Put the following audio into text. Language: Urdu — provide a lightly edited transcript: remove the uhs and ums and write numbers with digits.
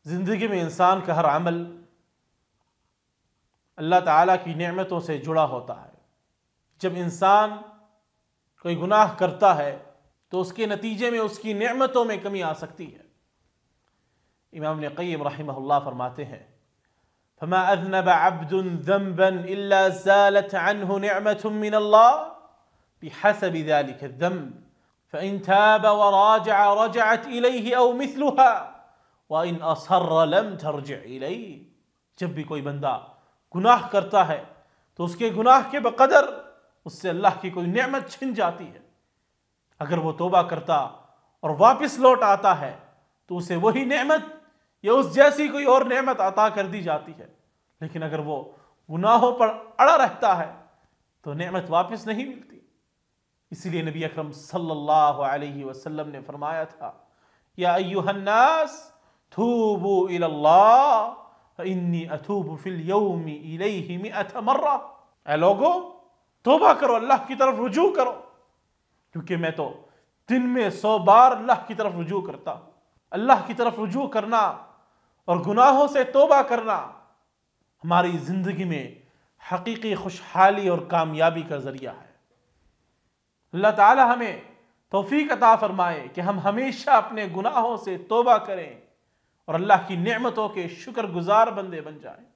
زندگی میں انسان کا ہر عمل اللہ تعالیٰ کی نعمتوں سے جڑا ہوتا ہے۔ جب انسان کوئی گناہ کرتا ہے تو اس کے نتیجے میں اس کی نعمتوں میں کمی آ سکتی ہے۔ امام ابن قیم رحمہ اللہ فرماتے ہیں فَمَا أَذْنَبَ عَبْدٌ ذَنْبًا إِلَّا زَالَتْ عَنْهُ نِعْمَةٌ مِّنَ اللَّهِ بِحَسَبِ ذَلِكَ الذَّنْبِ فَإِن تَابَ وَرَاجَعَ رَجَعَتْ إِلَيْهِ أَوْ مِثْلُهَا وَإِنْ أَصَرَّ لَمْ تَرْجِعْ إِلَيْهِ۔ جب بھی کوئی بندہ گناہ کرتا ہے تو اس کے گناہ کے بقدر اس سے اللہ کی کوئی نعمت چھن جاتی ہے۔ اگر وہ توبہ کرتا اور واپس لوٹ آتا ہے تو اسے وہی نعمت یا اس جیسی کوئی اور نعمت عطا کر دی جاتی ہے، لیکن اگر وہ گناہوں پر اڑا رہتا ہے تو نعمت واپس نہیں ملتی۔ اس لیے نبی اکرم صلی اللہ علیہ وسلم نے فرمایا تھا یا ایھا الناس توبوا الی اللہ فانی اتوب فی اليوم الیہ 100 مرہ۔ اے لوگو توبہ کرو، اللہ کی طرف رجوع کرو، کیونکہ میں تو دن میں 100 بار اللہ کی طرف رجوع کرتا ہوں۔ اللہ کی طرف رجوع کرنا اور گناہوں سے توبہ کرنا ہماری زندگی میں حقیقی خوشحالی اور کامیابی کا ذریعہ ہے۔ اللہ تعالی ہمیں توفیق عطا فرمائے کہ ہم ہمیشہ اپنے گناہوں سے توبہ کریں اور اللہ کی نعمتوں کے شکر گزار بندے بن جائیں۔